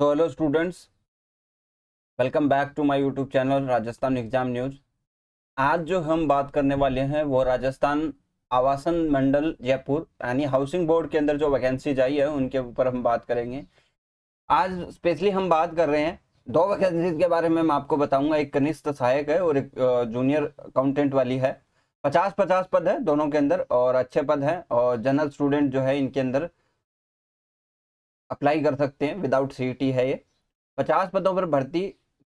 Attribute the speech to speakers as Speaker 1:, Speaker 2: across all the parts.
Speaker 1: तो hello students, welcome back to my YouTube channel Rajasthan exam news. आज जो हम बात करने वाले हैं वो राजस्थान आवासन मंडल जयपुर यानी हाउसिंग बोर्ड के अंदर जो वैकेंसीज आई है उनके ऊपर हम बात करेंगे। आज स्पेशली हम बात कर रहे हैं दो वैकेंसीज के बारे में। मैं आपको बताऊंगा, एक कनिष्ठ सहायक है और एक जूनियर अकाउंटेंट वाली है। 50-50 पद है दोनों के अंदर और अच्छे पद हैं, और जनरल स्टूडेंट जो है इनके अंदर अप्लाई कर सकते हैं, विदाउट सीईटी है ये। 50 पदों पर भर्ती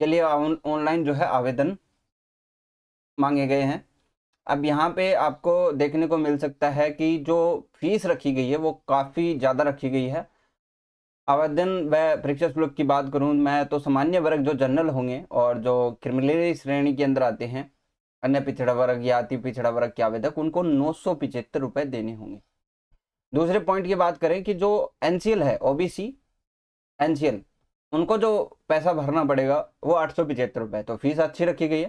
Speaker 1: के लिए ऑनलाइन जो है आवेदन मांगे गए हैं। अब यहाँ पे आपको देखने को मिल सकता है कि जो फीस रखी गई है वो काफ़ी ज़्यादा रखी गई है। आवेदन व परीक्षा शुल्क की बात करूँ मैं तो सामान्य वर्ग जो जनरल होंगे और जो क्रिमिनल श्रेणी के अंदर आते हैं, अन्य पिछड़ा वर्ग या अति पिछड़ा वर्ग के आवेदक, उनको 975 रुपये देने होंगे। दूसरे पॉइंट की बात करें कि जो एनसीएल है, ओबीसी एनसीएल, उनको जो पैसा भरना पड़ेगा वो 875 रुपये। तो फीस अच्छी रखी गई है।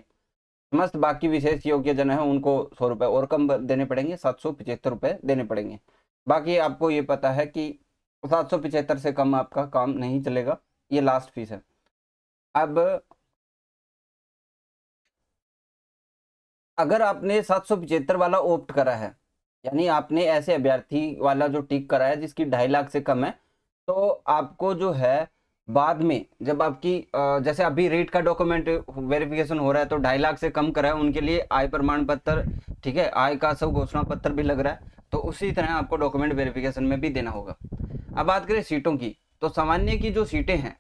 Speaker 1: समस्त बाकी विशेष योग्य जन है उनको 100 रुपये और कम देने पड़ेंगे, 775 रुपये देने पड़ेंगे। बाकी आपको ये पता है कि 775 से कम आपका काम नहीं चलेगा, ये लास्ट फीस है। अब अगर आपने 775 वाला ऑप्ट करा है, यानी आपने ऐसे अभ्यर्थी वाला जो टिक करा है जिसकी 2.5 लाख से कम है, तो आपको जो है बाद में जब आपकी जैसे अभी रेट का डॉक्यूमेंट वेरिफिकेशन हो रहा है तो 2.5 लाख से कम करा है उनके लिए आय प्रमाण पत्र, ठीक है, आय का सब घोषणा पत्र भी लग रहा है, तो उसी तरह आपको डॉक्यूमेंट वेरिफिकेशन में भी देना होगा। अब बात करें सीटों की, तो सामान्य की जो सीटें हैं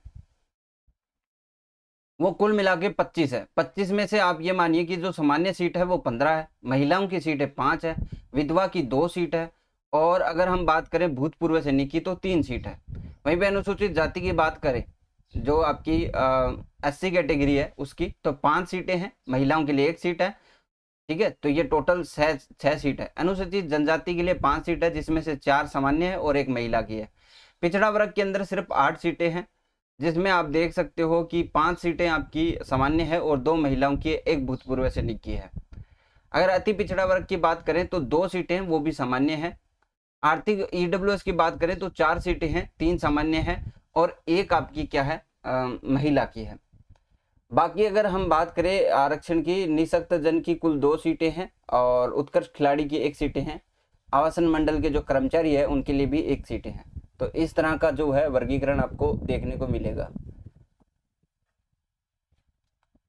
Speaker 1: वो कुल मिला के 25 है। 25 में से आप ये मानिए कि जो सामान्य सीट है वो 15 है, महिलाओं की सीटें 5 है, विधवा की 2 सीट है, और अगर हम बात करें भूतपूर्व सैनिक की तो 3 सीट है। वहीं पे अनुसूचित जाति की बात करें, जो आपकी एससी कैटेगरी है उसकी, तो 5 सीटें हैं, महिलाओं के लिए 1 सीट है, ठीक है, तो ये टोटल 6 सीट है। अनुसूचित जनजाति के लिए 5 सीट है जिसमें से 4 सामान्य है और 1 महिला की है। पिछड़ा वर्ग के अंदर सिर्फ 8 सीटें हैं, जिसमें आप देख सकते हो कि 5 सीटें आपकी सामान्य है और 2 महिलाओं की, 1 भूतपूर्व सैनिक की है। अगर अति पिछड़ा वर्ग की बात करें तो 2 सीटें वो भी सामान्य है। आर्थिक ईडब्ल्यूएस की बात करें तो 4 सीटें हैं, 3 सामान्य है और 1 आपकी क्या है, महिला की है। बाकी अगर हम बात करें आरक्षण की, निःशक्त जन की कुल 2 सीटें हैं और उत्कृष्ट खिलाड़ी की 1 सीटें हैं। आवासन मंडल के जो कर्मचारी है उनके लिए भी 1 सीटें हैं। तो इस तरह का जो है वर्गीकरण आपको देखने को मिलेगा।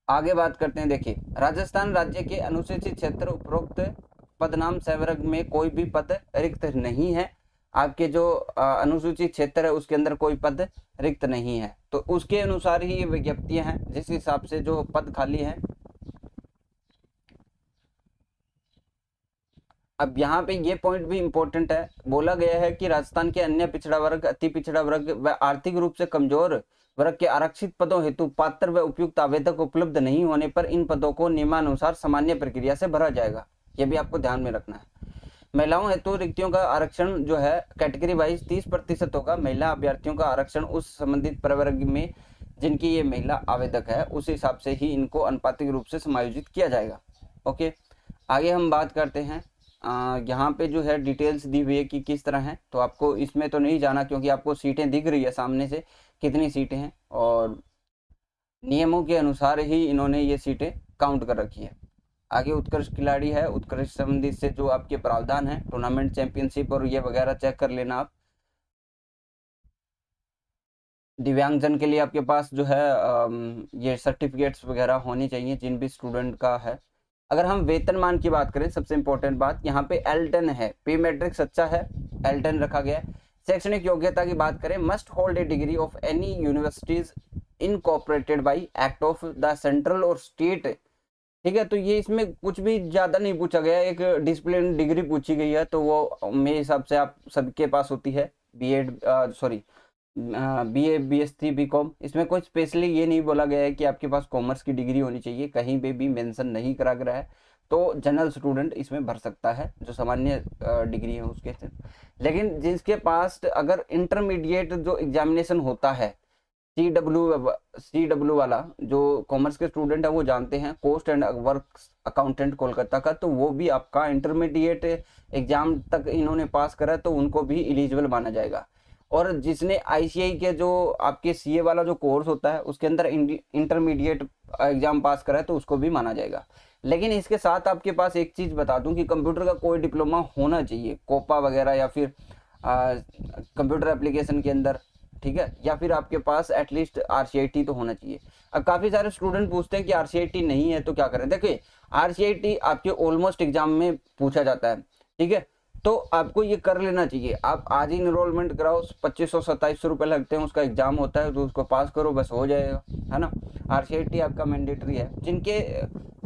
Speaker 1: आगे बात करते हैं। देखिए, राजस्थान राज्य के अनुसूचित क्षेत्र उपरोक्त पदनाम संवर्ग में कोई भी पद रिक्त नहीं है। आपके जो अनुसूचित क्षेत्र है उसके अंदर कोई पद रिक्त नहीं है, तो उसके अनुसार ही ये विज्ञप्तियां हैं, जिस हिसाब से जो पद खाली है। अब यहाँ पे ये पॉइंट भी इम्पोर्टेंट है, बोला गया है कि राजस्थान के अन्य पिछड़ा वर्ग, अति पिछड़ा वर्ग व आर्थिक रूप से कमजोर वर्ग के आरक्षित पदों हेतु पात्र व उपयुक्त आवेदक उपलब्ध नहीं होने पर इन पदों को नियमानुसार सामान्य प्रक्रिया से भरा जाएगा। ये भी आपको ध्यान में रखना है। महिलाओं हेतु रिक्तियों का आरक्षण जो है कैटेगरी वाइज 30% होगा। महिला अभ्यर्थियों का आरक्षण उस संबंधित प्रवर्ग में जिनकी ये महिला आवेदक है उस हिसाब से ही इनको अनुपातिक रूप से समायोजित किया जाएगा। ओके, आगे हम बात करते हैं। यहाँ पे जो है डिटेल्स दी हुई है कि किस तरह है, तो आपको इसमें तो नहीं जाना क्योंकि आपको सीटें दिख रही है सामने से कितनी सीटें हैं, और नियमों के अनुसार ही इन्होंने ये सीटें काउंट कर रखी है। आगे उत्कृष्ट खिलाड़ी है, उत्कृष्ट संबंधित से जो आपके प्रावधान है, टूर्नामेंट चैंपियनशिप और ये वगैरह चेक कर लेना आप। दिव्यांगजन के लिए आपके पास जो है ये सर्टिफिकेट्स वगैरह होनी चाहिए जिन भी स्टूडेंट का है। अगर हम वेतनमान की बात करें, सबसे इंपॉर्टेंट बात यहाँ पे L10 है, पे मैट्रिक्स अच्छा है, L10 रखा गया है। शैक्षणिक योग्यता की बात करें, must hold a degree of any universities incorporated bye act of the central और स्टेट, ठीक है। तो ये इसमें कुछ भी ज्यादा नहीं पूछा गया, एक डिसिप्लिन डिग्री पूछी गई है, तो वो मेरे हिसाब से आप सबके पास होती है, BEd sorry BA BSc BCom. इसमें कोई स्पेशली ये नहीं बोला गया है कि आपके पास कॉमर्स की डिग्री होनी चाहिए, कहीं पे भी मेंशन नहीं करा गया है। तो जनरल स्टूडेंट इसमें भर सकता है जो सामान्य डिग्री है उसके से। लेकिन जिसके पास अगर इंटरमीडिएट जो एग्जामिनेशन होता है, सी डब्ल्यू वाला, जो कॉमर्स के स्टूडेंट है वो जानते हैं, cost and work accountant Kolkata का, तो वो भी आपका इंटरमीडिएट एग्जाम तक इन्होंने पास करा तो उनको भी एलिजिबल माना जाएगा। और जिसने ICI के जो आपके CA वाला जो कोर्स होता है उसके अंदर इंटरमीडिएट एग्जाम पास करा है तो उसको भी माना जाएगा। लेकिन इसके साथ आपके पास एक चीज बता दूं कि कंप्यूटर का कोई डिप्लोमा होना चाहिए, कोपा वगैरह या फिर कंप्यूटर एप्लीकेशन के अंदर, ठीक है, या फिर आपके पास एटलीस्ट RCIT तो होना चाहिए। अब काफी सारे स्टूडेंट पूछते हैं कि RCIT नहीं है तो क्या करें। देखिए RCIT आपके ऑलमोस्ट एग्जाम में पूछा जाता है, ठीक है, तो आपको ये कर लेना चाहिए। आप आज ही इनरोलमेंट कराओ, 2500-2700 रुपये लगते हैं, उसका एग्जाम होता है तो उसको पास करो, बस हो जाएगा, है ना। RCIT आपका मैंडेटरी है। जिनके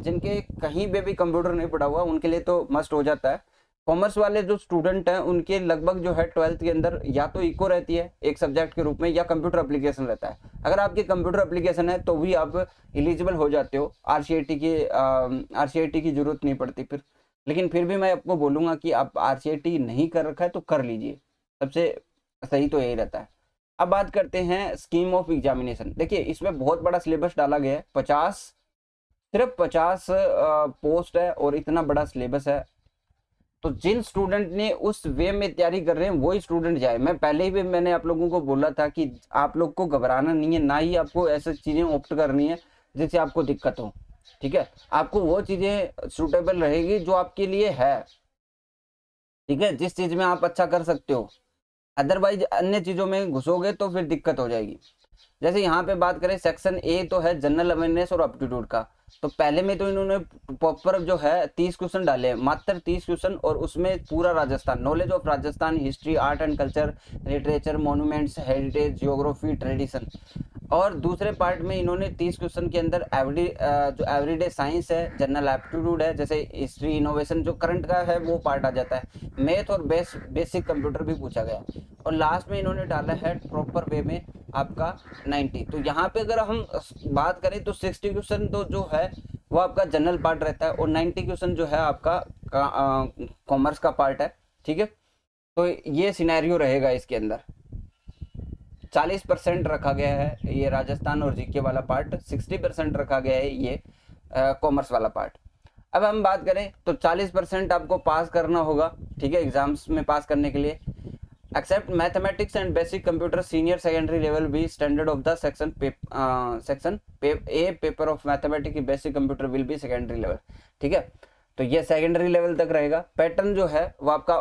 Speaker 1: जिनके कहीं पे भी कंप्यूटर नहीं पढ़ा हुआ उनके लिए तो मस्ट हो जाता है। कॉमर्स वाले जो स्टूडेंट हैं उनके लगभग जो है 12th के अंदर या तो इको रहती है एक सब्जेक्ट के रूप में, या कंप्यूटर एप्लीकेशन रहता है। अगर आपकी कंप्यूटर एप्लीकेशन है तो भी आप एलिजिबल हो जाते हो, RCIT की जरूरत नहीं पड़ती फिर। लेकिन फिर भी मैं आपको बोलूंगा कि आप RCIT नहीं कर रखा है तो कर लीजिए, सबसे सही तो यही रहता है। अब बात करते हैं स्कीम ऑफ एग्जामिनेशन। देखिए इसमें बहुत बड़ा सिलेबस डाला गया है, 50 पोस्ट है और इतना बड़ा सिलेबस है। तो जिन स्टूडेंट ने उस वे में तैयारी कर रहे हैं वही स्टूडेंट जाए। मैं पहले ही भी मैंने आप लोगों को बोला था कि आप लोग को घबराना नहीं है, ना ही आपको ऐसी चीजें ऑप्ट करनी है जिससे आपको दिक्कत हो, ठीक है। आपको वो चीजें सूटेबल रहेगी जो आपके लिए है, ठीक है, जिस चीज में आप अच्छा कर सकते हो। अदरवाइज अन्य चीजों में घुसोगे तो फिर दिक्कत हो जाएगी। जैसे यहाँ पे बात करें सेक्शन A तो है जनरल अवेयरनेस और एप्टीट्यूड का। तो पहले में तो इन्होंने प्रॉपर जो है 30 क्वेश्चन डाले हैं, मात्र 30 क्वेश्चन, और उसमें पूरा Rajasthan, knowledge of Rajasthan, history, art and culture, literature, monuments, heritage, geography, tradition. और दूसरे पार्ट में इन्होंने 30 क्वेश्चन के अंदर जो एवरीडे साइंस है, जनरल एप्टीट्यूड है, जैसे हिस्ट्री, इनोवेशन जो करंट का है वो पार्ट आ जाता है, मैथ और बेसिक कंप्यूटर भी पूछा गया, और लास्ट में इन्होंने डाला है प्रॉपर वे में आपका 90। तो यहाँ पे अगर हम बात करें तो 60 क्वेश्चन तो जो है वो आपका जनरल पार्ट रहता है, और 90 क्वेश्चन जो है आपका कॉमर्स का पार्ट है, ठीक है। तो ये सिनेरियो रहेगा इसके अंदर। 40% रखा गया है ये राजस्थान और जीके वाला पार्ट, 60% रखा गया है ये कॉमर्स वाला पार्ट। अब हम बात करें तो 40% आपको पास करना होगा, ठीक है, एग्जाम्स में पास करने के लिए। Except mathematics and basic computer senior secondary level B standard of the section A paper of mathematics basic computer will be secondary level, ठीक है। तो ये सेकेंडरी लेवल तक रहेगा। पैटर्न जो है वो आपका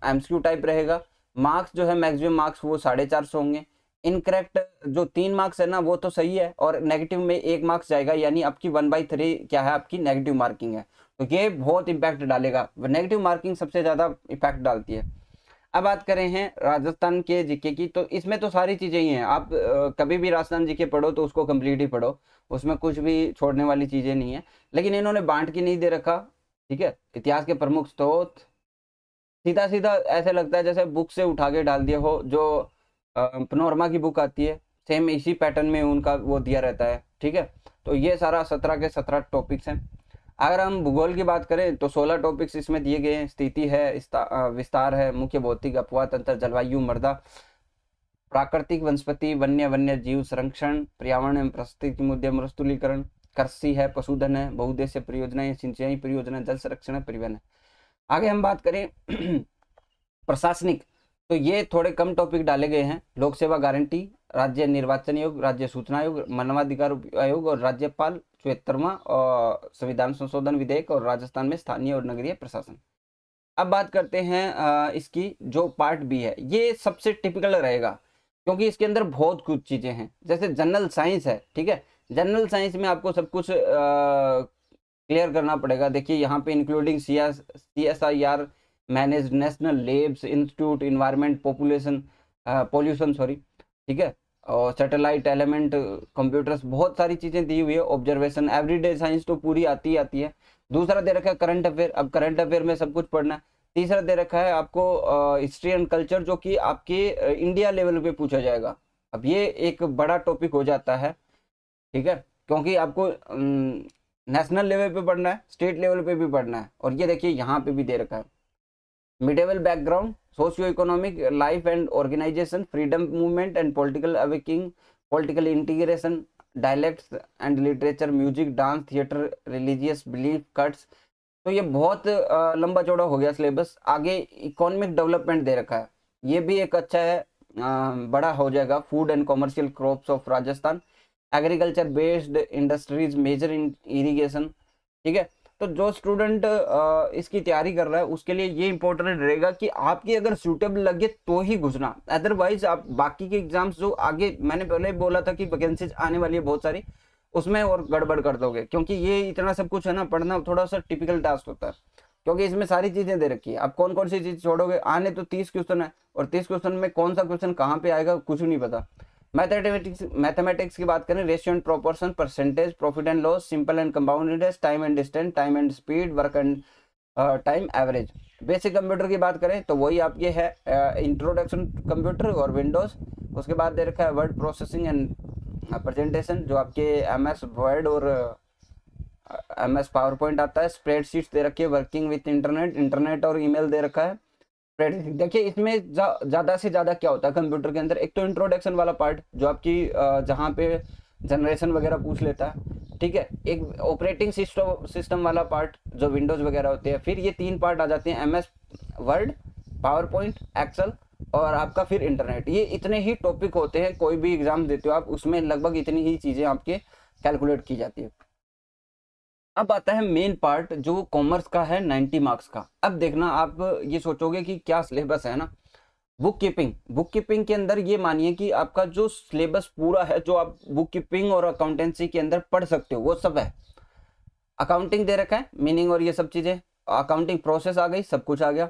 Speaker 1: MCQ टाइप रहेगा। मार्क्स जो है मैक्सिमम मार्क्स वो 450 होंगे। इनकरेक्ट जो 3 मार्क्स है ना वो तो सही है, और नेगेटिव में 1 मार्क्स जाएगा, यानी आपकी 1/3 क्या है, आपकी नेगेटिव मार्किंग है। तो ये बहुत इम्पैक्ट डालेगा, नेगेटिव मार्किंग सबसे ज्यादा इम्पैक्ट डालती है। अब बात करें हैं राजस्थान के जीके की, तो इसमें तो सारी चीजें ही हैं। आप कभी भी राजस्थान जीके पढ़ो तो उसको कंप्लीट ही पढ़ो, उसमें कुछ भी छोड़ने वाली चीजें नहीं है। लेकिन इन्होंने बांट के नहीं दे रखा, ठीक है। इतिहास के प्रमुख स्रोत सीधा सीधा ऐसे लगता है जैसे बुक से उठा के डाल दिया हो, जो पनोरमा की बुक आती है सेम इसी पैटर्न में उनका वो दिया रहता है, ठीक है। तो ये सारा 17 के 17 टॉपिक्स हैं। अगर हम भूगोल की बात करें तो 16 टॉपिक्स इसमें दिए गए हैं। स्थिति है, विस्तार है, मुख्य भौतिक, अपवाह तंत्र, जलवायु, मृदा, प्राकृतिक वनस्पति, वन्य जीव संरक्षण, पर्यावरण एवं पारिस्थितिकी मुद्दे, मरुस्थलीकरण, कृषि है, पशुधन है, बहुउद्देश्य परियोजनाएं, सिंचाई परियोजना, जल संरक्षण है, परिवहन है। आगे हम बात करें प्रशासनिक, तो ये थोड़े कम टॉपिक डाले गए हैं। लोक सेवा गारंटी, राज्य निर्वाचन आयोग, राज्य सूचना आयोग, मानवाधिकार आयोग और राज्यपाल, 74वां और संविधान संशोधन विधेयक, और राजस्थान में स्थानीय और नगरीय प्रशासन। अब बात करते हैं इसकी जो पार्ट बी है, ये सबसे टिपिकल रहेगा क्योंकि इसके अंदर बहुत कुछ चीजें हैं। जैसे जनरल साइंस है, ठीक है, जनरल साइंस में आपको सब कुछ क्लियर करना पड़ेगा। देखिए यहाँ पे including CSIR manage, national labs institute, environment, pollution sorry, ठीक है, और सैटेलाइट, एलिमेंट, कंप्यूटर्स, बहुत सारी चीजें दी हुई है। ऑब्जर्वेशन, एवरीडे साइंस तो पूरी आती है। दूसरा दे रखा है करंट अफेयर, अब करंट अफेयर में सब कुछ पढ़ना है। तीसरा दे रखा है आपको हिस्ट्री एंड कल्चर, जो कि आपके इंडिया लेवल पे पूछा जाएगा। अब ये एक बड़ा टॉपिक हो जाता है, ठीक है, क्योंकि आपको नेशनल लेवल पे पढ़ना है, स्टेट लेवल पे भी पढ़ना है। और ये देखिए यहाँ पे भी दे रखा है medieval background, socio economic life and organisation, freedom movement and political awakening, political integration, dialects and literature, music, dance, theatre, religious belief cults. तो ये बहुत लंबा चौड़ा हो गया सिलेबस। आगे इकोनॉमिक डेवलपमेंट दे रखा है, ये भी एक अच्छा है, बड़ा हो जाएगा। Food and commercial crops of Rajasthan, agriculture based industries, major in irrigation. ठीक है, तो जो स्टूडेंट इसकी तैयारी कर रहा है उसके लिए ये इंपॉर्टेंट रहेगा कि आपकी अगर सूटेबल लगे तो ही घुसना, अदरवाइज आप बाकी के एग्जाम्स जो आगे मैंने पहले बोला था कि वैकेंसीज आने वाली है बहुत सारी, उसमें और गड़बड़ कर दोगे, क्योंकि ये इतना सब कुछ है ना, पढ़ना थोड़ा सा टिपिकल टास्क होता है, क्योंकि इसमें सारी चीजें दे रखी है। आप कौन कौन सी चीज छोड़ोगे, आने तो 30 क्वेश्चन है, और 30 क्वेश्चन में कौन सा क्वेश्चन कहाँ पे आएगा कुछ नहीं पता। मैथमेटिक्स की बात करें, ratio and proportion, percentage, profit and loss, simple and compound interest, time and distance, time and speed, work and time average. Basic computer की बात करें तो वही आप ये है इंट्रोडक्शन कंप्यूटर और विंडोज। उसके बाद दे रखा है वर्ड प्रोसेसिंग एंड प्रेजेंटेशन, जो आपके MS वर्ड और MS पावर पॉइंट आता है। स्प्रेडशीट्स दे रखी है, वर्किंग विथ इंटरनेट और ईमेल दे रखा है। देखिए इसमें ज्यादा से ज्यादा क्या होता है कंप्यूटर के अंदर, एक तो इंट्रोडक्शन वाला पार्ट जो आपकी जहाँ पे जनरेशन वगैरह पूछ लेता है, ठीक है, एक ऑपरेटिंग सिस्टम वाला पार्ट जो विंडोज वगैरह होते हैं, फिर ये 3 पार्ट आ जाते हैं, MS Word, PowerPoint, Excel और आपका फिर इंटरनेट। ये इतने ही टॉपिक होते हैं, कोई भी एग्जाम देते हो आप उसमें लगभग इतनी ही चीजें आपके कैलकुलेट की जाती है। अब आता है मेन पार्ट जो कॉमर्स का है 90 मार्क्स का। अब देखना, आप ये सोचोगे कि क्या सिलेबस है ना, बुक कीपिंग के अंदर ये मानिए कि आपका जो सिलेबस पूरा है, जो आप बुक कीपिंग और अकाउंटेंसी के अंदर पढ़ सकते हो वो सब है। अकाउंटिंग दे रखा है, मीनिंग और ये सब चीजें, अकाउंटिंग प्रोसेस आ गई, सब कुछ आ गया।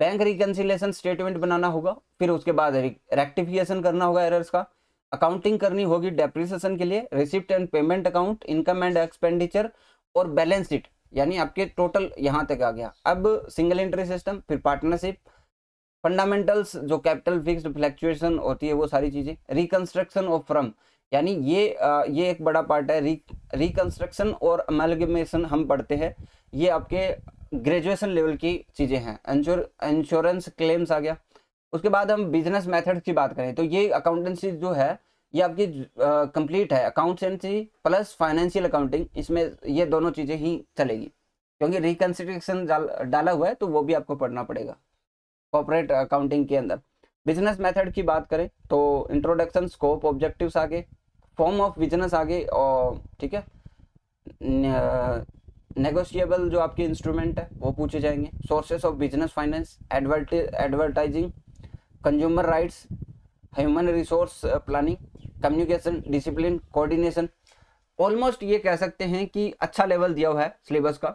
Speaker 1: बैंक रिकंसिलेशन स्टेटमेंट बनाना होगा, फिर उसके बाद रेक्टिफिकेशन करना होगा एरर्स का, अकाउंटिंग करनी होगी डेप्रिसिएशन के लिए, receipt and payment account, income and expenditure और बैलेंस शीट, यानी आपके टोटल यहाँ तक आ गया। अब सिंगल एंट्री सिस्टम, फिर पार्टनरशिप, फंडामेंटल्स जो कैपिटल फिक्स्ड फ्लैक्चुएशन होती है वो सारी चीजें, रिकंस्ट्रक्शन ऑफ फर्म, यानी ये एक बड़ा पार्ट है। रिकंस्ट्रक्शन और अमेलगमेशन हम पढ़ते हैं, ये आपके ग्रेजुएशन लेवल की चीजें हैं। इंश्योरेंस क्लेम्स आ गया। उसके बाद हम बिजनेस मेथड की बात करें तो ये अकाउंटेंसी जो है ये आपकी कंप्लीट है, अकाउंटेंसी प्लस फाइनेंशियल अकाउंटिंग, इसमें ये दोनों चीजें ही चलेगी, क्योंकि रिकंसिडरेशन डाला हुआ है तो वो भी आपको पढ़ना पड़ेगा कॉर्पोरेट अकाउंटिंग के अंदर। बिजनेस मेथड की बात करें तो इंट्रोडक्शन, स्कोप, ऑब्जेक्टिव्स आगे, फॉर्म ऑफ बिजनेस आगे, और ठीक है, नेगोशिएबल जो आपके इंस्ट्रूमेंट है वो पूछे जाएंगे, sources of business finance, advertising, consumer rights, human resource planning, communication, discipline, coordination. Almost ये कह सकते हैं कि अच्छा लेवल दिया हुआ है सिलेबस का।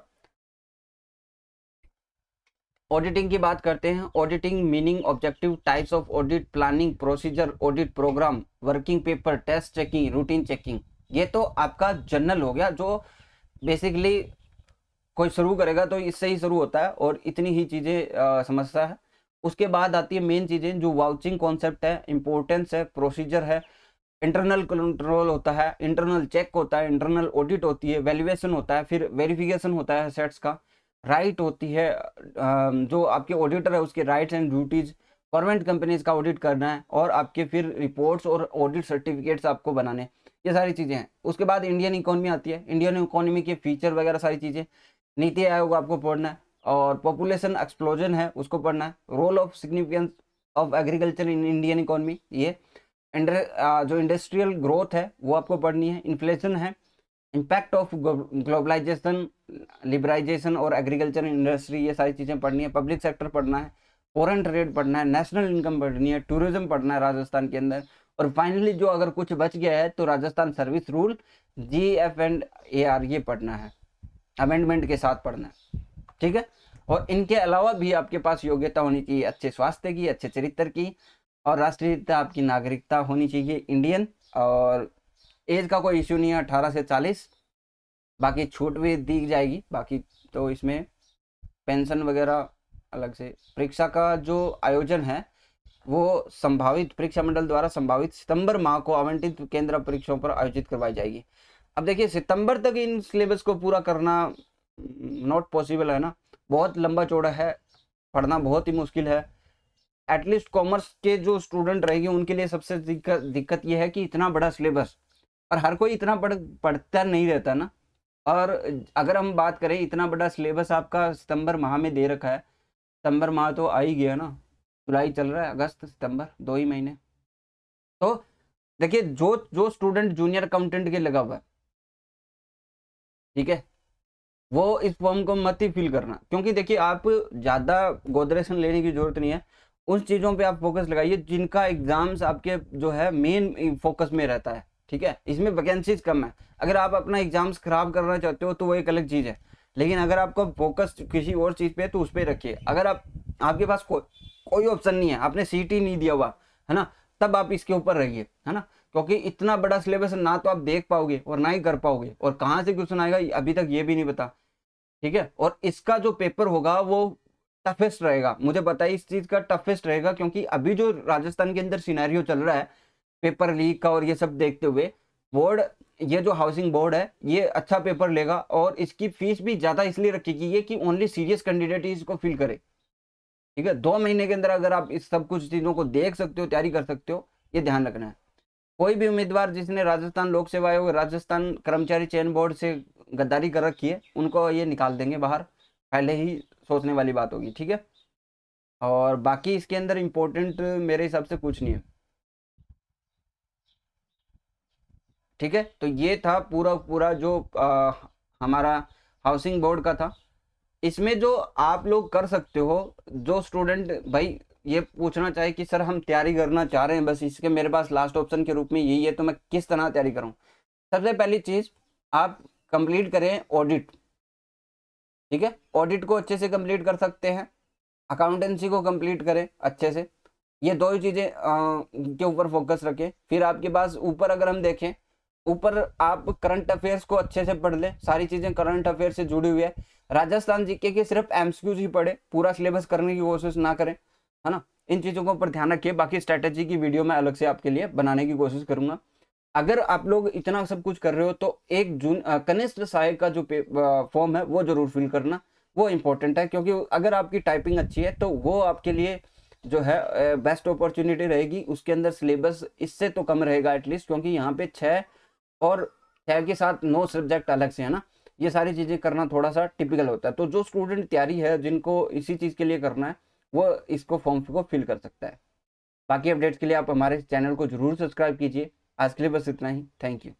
Speaker 1: ऑडिटिंग की बात करते हैं, auditing meaning, objective, types of audit, planning, procedure, audit programme, working paper, test checking, routine checking. ये तो आपका जनरल हो गया, जो बेसिकली कोई शुरू करेगा तो इससे ही शुरू होता है और इतनी ही चीजें समझता है। उसके बाद आती है मेन चीजें, जो वाउचिंग कॉन्सेप्ट है, इंपॉर्टेंस है, प्रोसीजर है, इंटरनल कंट्रोल होता है, इंटरनल चेक होता है, इंटरनल ऑडिट होती है, वैल्यूएशन होता है, फिर वेरिफिकेशन होता है सेट्स का, राइट होती है, जो आपके ऑडिटर है उसके rights and duties, government companies का ऑडिट करना है, और आपके फिर रिपोर्ट्स और ऑडिट सर्टिफिकेट्स आपको बनाने, ये सारी चीजें हैं। उसके बाद इंडियन इकोनॉमी आती है, इंडियन इकोनॉमी के फीचर वगैरह सारी चीजें, नीति आयोग आपको पढ़ना है, और पॉपुलेशन एक्सप्लोजन है उसको पढ़ना है, role of significance of agriculture in Indian economy, ये जो इंडस्ट्रियल ग्रोथ है वो आपको पढ़नी है, इन्फ्लेशन है, इम्पैक्ट ऑफ ग्लोबलाइजेशन, लिबराइजेशन और एग्रीकल्चर इंडस्ट्री, ये सारी चीज़ें पढ़नी है, पब्लिक सेक्टर पढ़ना है, फॉरेन ट्रेड पढ़ना है, नेशनल इनकम पढ़नी है, टूरिज्म पढ़ना है राजस्थान के अंदर, और फाइनली जो अगर कुछ बच गया है तो राजस्थान सर्विस रूल, GF&AR ये पढ़ना है, अमेंडमेंट के साथ पढ़ना है, ठीक है। और इनके अलावा भी आपके पास योग्यता होनी चाहिए अच्छे स्वास्थ्य की, अच्छे चरित्र की, और राष्ट्रीयता आपकी नागरिकता होनी चाहिए इंडियन, और एज का कोई इश्यू नहीं है 18 से 40, बाकी छूट भी दी जाएगी। बाकी तो इसमें पेंशन वगैरह अलग से। परीक्षा का जो आयोजन है वो संभावित परीक्षा मंडल द्वारा संभावित सितंबर माह को आवंटित केंद्र परीक्षाओं पर आयोजित करवाई जाएगी। अब देखिए सितंबर तक इन सिलेबस को पूरा करना नॉट पॉसिबल है ना, बहुत लंबा चौड़ा है, पढ़ना बहुत ही मुश्किल है। एटलीस्ट कॉमर्स के जो स्टूडेंट रहेंगे उनके लिए सबसे दिक्कत यह है कि इतना बड़ा सिलेबस, और हर कोई इतना पढ़ता नहीं रहता ना। और अगर हम बात करें, इतना बड़ा सिलेबस आपका सितंबर माह में दे रखा है, सितंबर माह तो आ ही गया ना, जुलाई चल रहा है, अगस्त सितंबर 2 ही महीने। तो देखिए जो जो स्टूडेंट जूनियर अकाउंटेंट के लगा हुआ है, ठीक है, वो इस फॉर्म को मत ही फिल करना, क्योंकि देखिए आप ज़्यादा गोदरेशन लेने की जरूरत नहीं है। उन चीज़ों पे आप फोकस लगाइए जिनका एग्जाम्स आपके जो है मेन फोकस में रहता है, ठीक है। इसमें वैकेंसीज कम है। अगर आप अपना एग्जाम्स खराब करना चाहते हो तो वो एक अलग चीज़ है, लेकिन अगर आपका फोकस किसी और चीज़ पे है तो उस पर रखिए। अगर आपके पास कोई ऑप्शन नहीं है, आपने सीट ही नहीं दिया हुआ है ना, तब आप इसके ऊपर रहिए, है ना, क्योंकि इतना बड़ा सिलेबस ना तो आप देख पाओगे और ना ही कर पाओगे, और कहाँ से क्वेश्चन आएगा अभी तक ये भी नहीं पता, ठीक है। और इसका जो पेपर होगा वो टफेस्ट रहेगा, मुझे पता है इस चीज का टफेस्ट रहेगा, क्योंकि अभी जो राजस्थान के अंदर सिनेरियो चल रहा है पेपर लीक का और ये सब देखते हुए, बोर्ड, ये जो हाउसिंग बोर्ड है ये अच्छा पेपर लेगा, और इसकी फीस भी ज्यादा इसलिए रखी गई है कि ओनली सीरियस कैंडिडेट ही इसको फिल करे, ठीक है। 2 महीने के अंदर अगर आप इस सब कुछ चीजों को देख सकते हो, तैयारी कर सकते हो, ये ध्यान रखना है। कोई भी उम्मीदवार जिसने राजस्थान लोक सेवा आयोग, राजस्थान कर्मचारी चयन बोर्ड से गद्दारी कर रखी है, उनको ये निकाल देंगे बाहर, पहले ही सोचने वाली बात होगी, ठीक है। और बाकी इसके अंदर इम्पोर्टेंट मेरे हिसाब से कुछ नहीं है, ठीक है। तो ये था पूरा पूरा जो हमारा हाउसिंग बोर्ड का था। इसमें जो आप लोग कर सकते हो, जो स्टूडेंट भाई ये पूछना चाहे कि सर हम तैयारी करना चाह रहे हैं, बस इसके मेरे पास लास्ट ऑप्शन के रूप में यही है, तो मैं किस तरह तैयारी करूं। सबसे पहली चीज आप कंप्लीट करें ऑडिट, ठीक है। ऑडिट को अच्छे से कंप्लीट कर सकते हैं, अकाउंटेंसी को कंप्लीट करें अच्छे से, ये दो ही चीजें के ऊपर फोकस रखें। फिर आपके पास ऊपर अगर हम देखें, ऊपर आप करंट अफेयर्स को अच्छे से पढ़ लें, सारी चीजें करंट अफेयर से जुड़ी हुई है। राजस्थान जीके के सिर्फ एमसीक्यूज ही पढ़े, पूरा सिलेबस करने की कोशिश ना करें, है ना। इन चीजों के ऊपर ध्यान रखिए। बाकी स्ट्रेटेजी की वीडियो मैं अलग से आपके लिए बनाने की कोशिश करूंगा। अगर आप लोग इतना सब कुछ कर रहे हो तो एक जून कनिष्ठ सहायक का जो फॉर्म है वो जरूर फिल करना, वो इम्पोर्टेंट है, क्योंकि अगर आपकी टाइपिंग अच्छी है तो वो आपके लिए जो है बेस्ट अपॉर्चुनिटी रहेगी। उसके अंदर सिलेबस इससे तो कम रहेगा एटलीस्ट, क्योंकि यहाँ पे 6 और 6 के साथ 9 सब्जेक्ट अलग से है ना, ये सारी चीज़ें करना थोड़ा सा टिपिकल होता है। तो जो स्टूडेंट तैयारी है, जिनको इसी चीज़ के लिए करना है, वो इसको फॉर्म को फिल कर सकता है। बाकी अपडेट्स के लिए आप हमारे चैनल को जरूर सब्सक्राइब कीजिए। आज के लिए बस इतना ही, थैंक यू।